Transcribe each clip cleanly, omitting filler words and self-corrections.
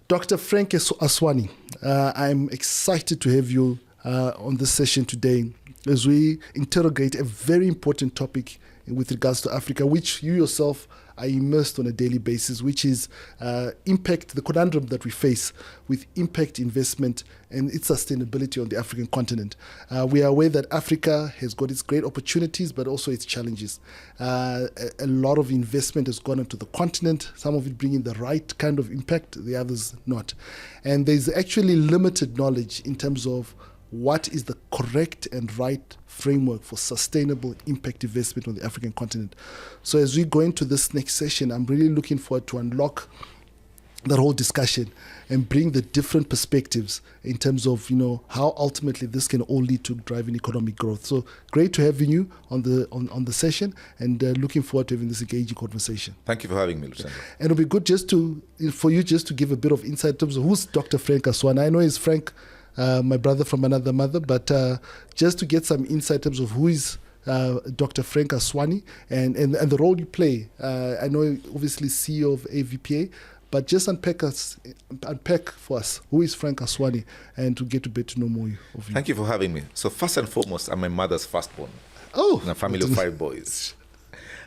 Dr. Frank Aswani, I'm excited to have you on this session today as we interrogate a very important topic with regards to Africa, which you yourself are immersed on a daily basis, which is impact, the conundrum that we face with impact investment and its sustainability on the African continent. We are aware that Africa has got its great opportunities, but also its challenges. A lot of investment has gone into the continent, some of it bringing the right kind of impact, the others not. And there's actually limited knowledge in terms of what is the correct and right framework for sustainable impact investment on the African continent. So as we go into this next session, I'm really looking forward to unlock that whole discussion and bring the different perspectives in terms of, how ultimately this can all lead to driving economic growth. So great to have you on the session, and looking forward to having this engaging conversation. Thank you for having me, Luciano. And it'll be good for you to give a bit of insight in terms of who's Dr. Frank Aswani. I know he's Frank, my brother from another mother, but just to get some insight in terms of who is Dr. Frank Aswani and the role you play. I know obviously CEO of AVPA, but just unpack for us who is Frank Aswani, and to get to know more of you. Thank you for having me. So first and foremost, I'm my mother's firstborn in a family of 5 boys.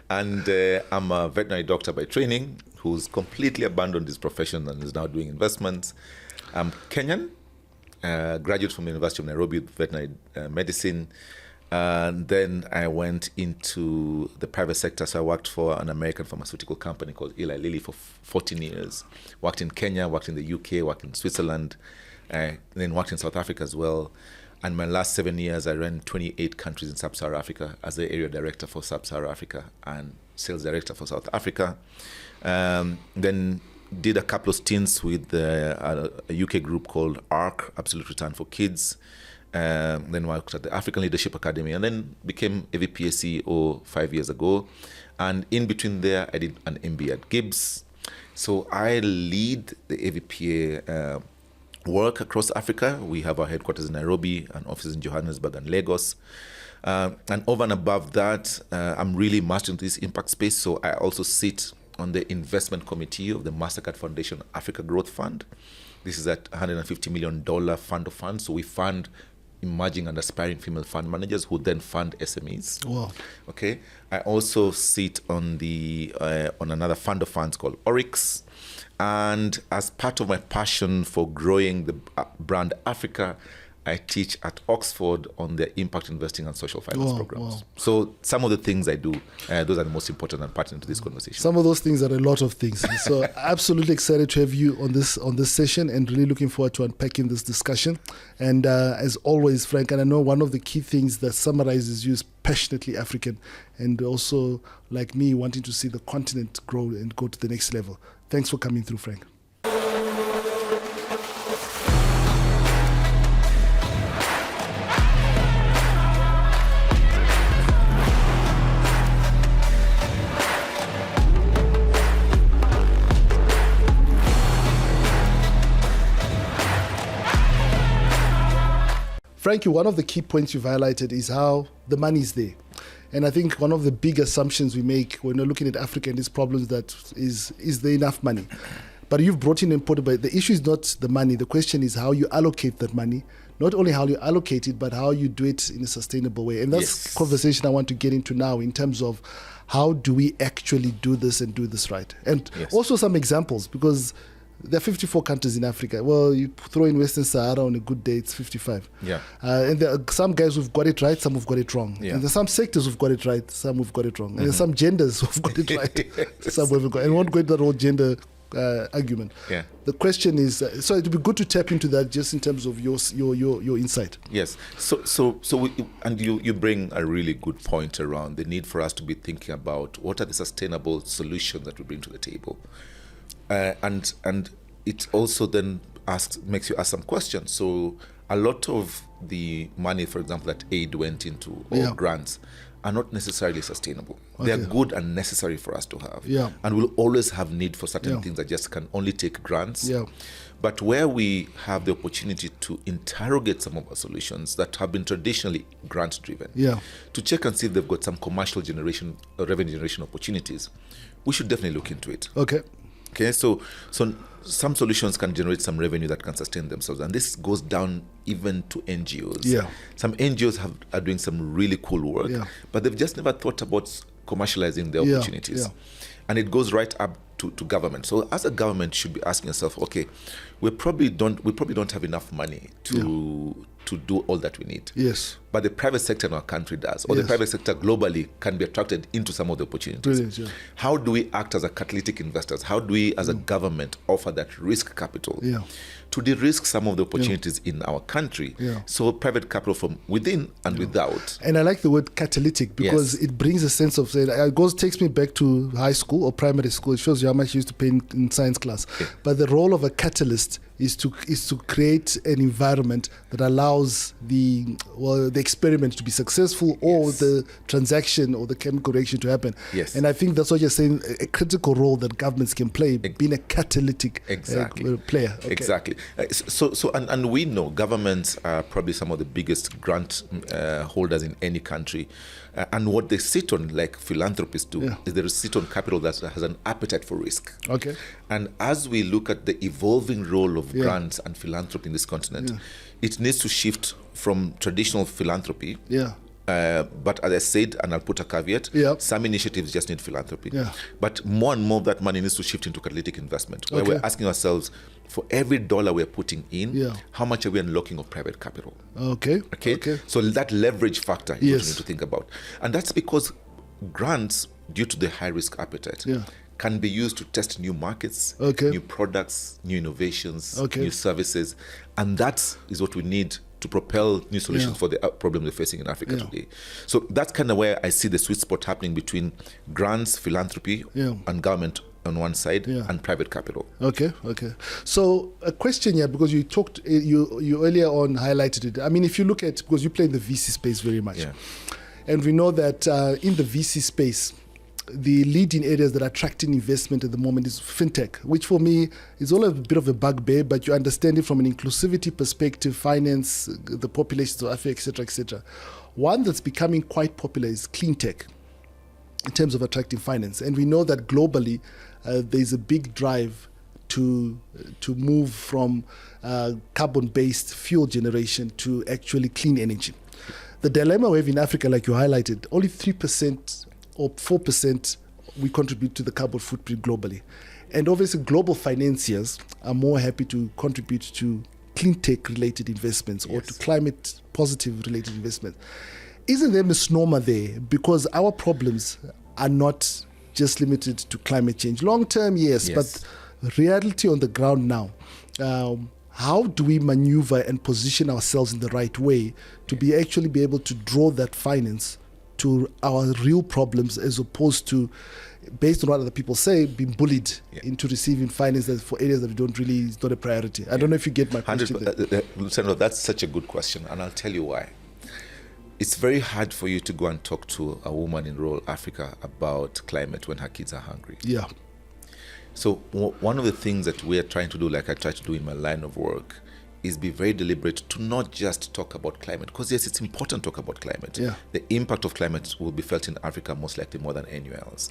And I'm a veterinary doctor by training who's completely abandoned his profession and is now doing investments. I'm Kenyan. Graduate from the University of Nairobi with veterinary medicine. And then I went into the private sector. So I worked for an American pharmaceutical company called Eli Lilly for 14 years. Worked in Kenya, worked in the UK, worked in Switzerland, then worked in South Africa as well. And my last 7 years, I ran 28 countries in Sub-Saharan Africa as the area director for Sub-Saharan Africa and sales director for South Africa. Then did a couple of stints with a UK group called ARC, Absolute Return for Kids. Then worked at the African Leadership Academy, and then became AVPA CEO 5 years ago. And in between there, I did an MBA at Gibbs. So I lead the AVPA work across Africa. We have our headquarters in Nairobi and offices in Johannesburg and Lagos. And over and above that, I'm really immersed into this impact space. So I also sit on the investment committee of the MasterCard Foundation Africa Growth Fund. This is a $150 million fund of funds. So we fund emerging and aspiring female fund managers who then fund SMEs. Wow. Okay. I also sit on on another fund of funds called Oryx. And as part of my passion for growing the brand Africa, I teach at Oxford on the impact investing and social finance programs. Wow. So some of the things I do, those are the most important and pertinent to this conversation. Some of those things are a lot of things. So absolutely excited to have you on this session, and really looking forward to unpacking this discussion. And as always, Frank, and I know one of the key things that summarizes you is passionately African, and also, like me, wanting to see the continent grow and go to the next level. Thanks for coming through, Frank. Frankie, one of the key points you've highlighted is how the money is there. And I think one of the big assumptions we make when we're looking at Africa and these problems that is there enough money? But you've brought in input, but the issue is not the money. The question is how you allocate that money. Not only how you allocate it, but how you do it in a sustainable way. And that's the conversation I want to get into now in terms of how do we actually do this and do this right. And also some examples, because there are 54 countries in Africa. Well, you throw in Western Sahara on a good day, it's 55. Yeah. And there are some guys who've got it right, some who've got it wrong. Yeah. And there's some sectors who've got it right, some who've got it wrong. And there's some genders who've got it right, some who've got it. And we won't go into that whole gender argument. Yeah. The question is, so it would be good to tap into that just in terms of your insight. Yes. So you bring a really good point around the need for us to be thinking about what are the sustainable solutions that we bring to the table. And it also then makes you ask some questions. So a lot of the money, for example, that aid went into, or grants, are not necessarily sustainable. Okay. They're good and necessary for us to have. Yeah. And we'll always have need for certain things that just can only take grants. Yeah. But where we have the opportunity to interrogate some of our solutions that have been traditionally grant-driven, to check and see if they've got some commercial generation or revenue generation opportunities, we should definitely look into it. Okay. Okay, so some solutions can generate some revenue that can sustain themselves, and this goes down even to NGOs. Yeah. Some NGOs are doing some really cool work, but they've just never thought about commercializing their opportunities. Yeah. And it goes right up to government. So as a government, should be asking yourself, okay, we probably don't have enough money to do all that we need. Yes. But the private sector in our country does, or the private sector globally can be attracted into some of the opportunities. Brilliant, yeah. How do we act as a catalytic investors? How do we, as a government, offer that risk capital to de-risk some of the opportunities in our country? So private capital from within and without. And I like the word catalytic because it brings a sense of, takes me back to high school or primary school. It shows you how much you used to pay in science class. Yeah. But the role of a catalyst is to create an environment that allows the experiment to be successful or the transaction or the chemical reaction to happen. Yes. And I think that's what you're saying, a critical role that governments can play, being a catalytic player. Okay. Exactly. And we know governments are probably some of the biggest grant holders in any country. And what they sit on, like philanthropists do, is they sit on capital that has an appetite for risk. Okay. And as we look at the evolving role of grants and philanthropy in this continent, it needs to shift from traditional philanthropy. But as I said, and I'll put a caveat, some initiatives just need philanthropy. But more and more of that money needs to shift into catalytic investment, where we're asking ourselves, for every dollar we're putting in, how much are we unlocking of private capital? Okay. So that leverage factor is what you need to think about. And that's because grants, due to the high risk appetite, can be used to test new markets, new products, new innovations, new services. And that is what we need to propel new solutions for the problems we're facing in Africa today. So that's kind of where I see the sweet spot happening between grants, philanthropy, and government on one side, and private capital. Okay. So a question here, because you talked, you earlier on highlighted it. I mean, if you look at, because you play in the VC space very much, and we know that in the VC space, the leading areas that are attracting investment at the moment is fintech, which for me is all a bit of a bugbear, but you understand it from an inclusivity perspective, finance, the populations of Africa, etc. One that's becoming quite popular is clean tech in terms of attracting finance. And we know that globally, there's a big drive to move from carbon-based fuel generation to actually clean energy. The dilemma we have in Africa, like you highlighted, only 3% or 4% we contribute to the carbon footprint globally. And obviously global financiers are more happy to contribute to clean tech related investments or to climate positive related investments. Isn't there a misnomer there? Because our problems are not just limited to climate change. Long term, yes, but reality on the ground now. How do we maneuver and position ourselves in the right way to be able to draw that finance to our real problems, as opposed to, based on what other people say, being bullied into receiving finance for areas that we don't really, it's not a priority. I don't know if you get my question. Luciano, that's such a good question, and I'll tell you why. It's very hard for you to go and talk to a woman in rural Africa about climate when her kids are hungry. So one of the things that we are trying to do, like I try to do in my line of work, is be very deliberate to not just talk about climate, because yes, it's important to talk about climate. The impact of climate will be felt in Africa most likely more than anywhere else.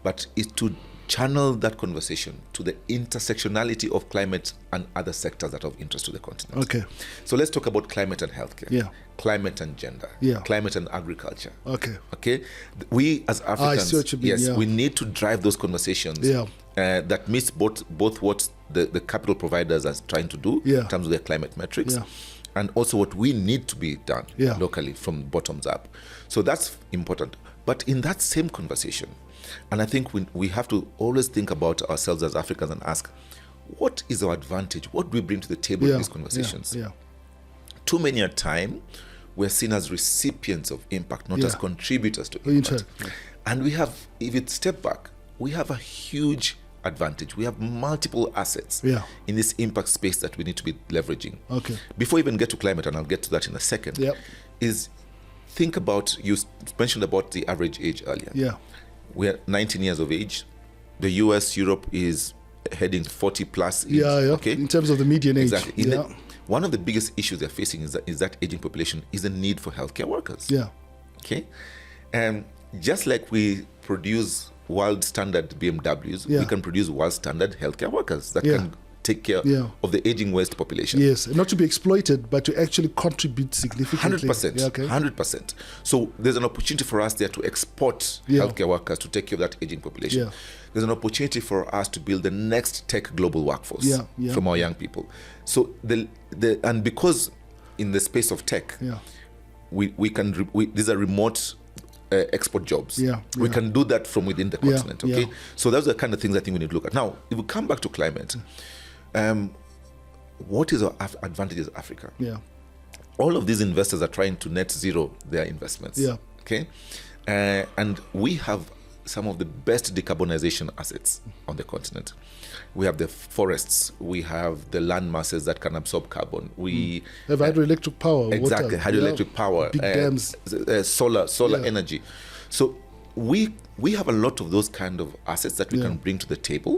But it's to channel that conversation to the intersectionality of climate and other sectors that are of interest to the continent. So let's talk about climate and healthcare, climate and gender, climate and agriculture. We as Africans, we need to drive those conversations that meets both what the capital providers are trying to do in terms of their climate metrics, and also what we need to be done locally from bottoms up. So that's important. But in that same conversation, and I think we have to always think about ourselves as Africans and ask, what is our advantage? What do we bring to the table in these conversations? Too many a time, we're seen as recipients of impact, not as contributors to impact. And we have, if you step back, we have a huge advantage. We have multiple assets in this impact space that we need to be leveraging. Before we even get to climate, and I'll get to that in a second, is think about, you mentioned about the average age earlier. We're 19 years of age. The US, Europe is heading 40 plus. In terms of the median age. One of the biggest issues they're facing is that aging population is a need for healthcare workers. And just like we produce world standard BMWs, we can produce world standard healthcare workers that can take care of the aging West population. Yes, not to be exploited, but to actually contribute significantly. 100%. 100%. So there's an opportunity for us there to export healthcare workers to take care of that aging population. Yeah. There's an opportunity for us to build the next tech global workforce from our young people. So and because in the space of tech, we can these are remote export jobs. We can do that from within the continent. Okay, so those are the kind of things I think we need to look at. Now, if we come back to climate, what is our advantages of Africa? All of these investors are trying to net zero their investments. Okay, and we have some of the best decarbonization assets on the continent. We have the forests, we have the land masses that can absorb carbon. We have hydroelectric power. Exactly, water, hydroelectric power, big dams, solar energy. So we have a lot of those kind of assets that we can bring to the table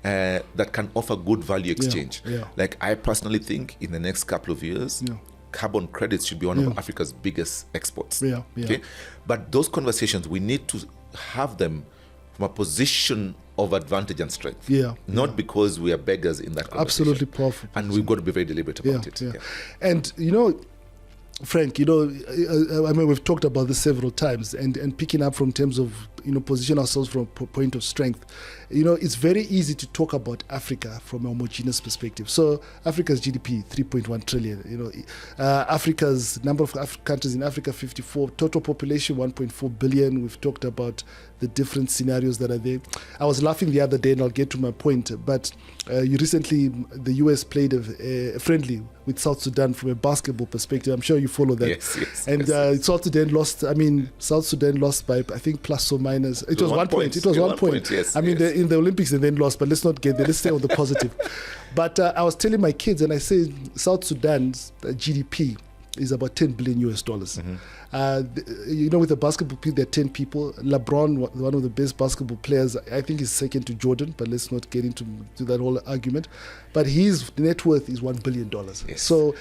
that can offer good value exchange. Like I personally think in the next couple of years, carbon credits should be one of Africa's biggest exports. Okay? But those conversations, we need to have them from a position of advantage and strength. Not because we are beggars in that conversation. Absolutely powerful. And we've got to be very deliberate about it. And, Frank, I mean, we've talked about this several times, and picking up from terms of, position ourselves from a point of strength. It's very easy to talk about Africa from a homogeneous perspective. So Africa's GDP, 3.1 trillion. Africa's number of countries in Africa, 54. Total population, 1.4 billion. We've talked about the different scenarios that are there. I was laughing the other day, and I'll get to my point, but the US played a friendly with South Sudan from a basketball perspective. I'm sure you follow that. Yes. South Sudan lost. South Sudan lost by, I think, plus or minus. It was 1 point. It was 1 point. Yes, in the Olympics they then lost, but let's not get there. Let's stay on the positive. But I was telling my kids, and I said South Sudan's GDP is about $10 billion US. With the basketball people, there are 10 people. LeBron, one of the best basketball players, I think is second to Jordan, but let's not get into that whole argument. But his net worth is $1 billion. So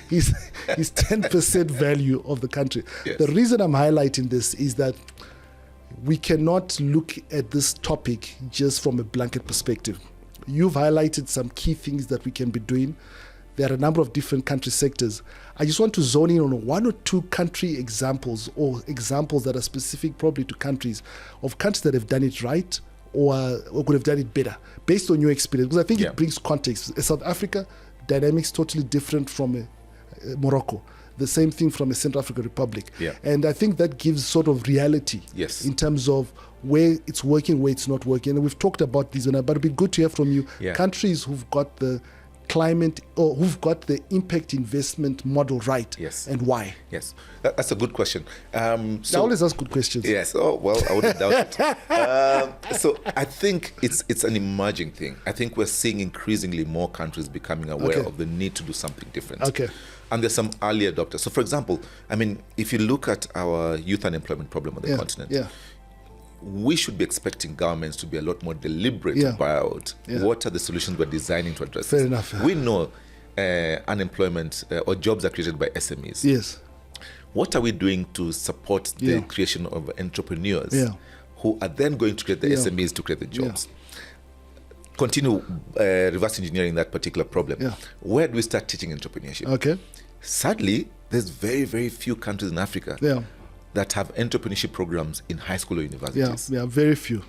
he's 10% value of the country. The reason I'm highlighting this is that we cannot look at this topic just from a blanket perspective. You've highlighted some key things that we can be doing. There are a number of different country sectors. I just want to zone in on one or two country examples, or examples that are specific probably to countries, of countries that have done it right or could have done it better based on your experience, because I think it brings context. South Africa, dynamics totally different from Morocco. The same thing from a Central African Republic. And I think that gives sort of reality in terms of where it's working, where it's not working. And we've talked about these, but it'd be good to hear from you countries who've got the climate or who've got the impact investment model right, and why. That's a good question. I always ask good questions. Oh well, I wouldn't doubt it. So I think it's an emerging thing. I think we're seeing increasingly more countries becoming aware of the need to do something different. And there's some early adopters. So for example, I mean, if you look at our youth unemployment problem on the continent, we should be expecting governments to be a lot more deliberate about what are the solutions we're designing to address this. Fair enough. We know unemployment or jobs are created by SMEs. What are we doing to support the creation of entrepreneurs who are then going to create the SMEs to create the jobs? Continue reverse engineering that particular problem. Where do we start teaching entrepreneurship? Sadly, there's very, very few countries in Africa that have entrepreneurship programs in high school or universities. Very few.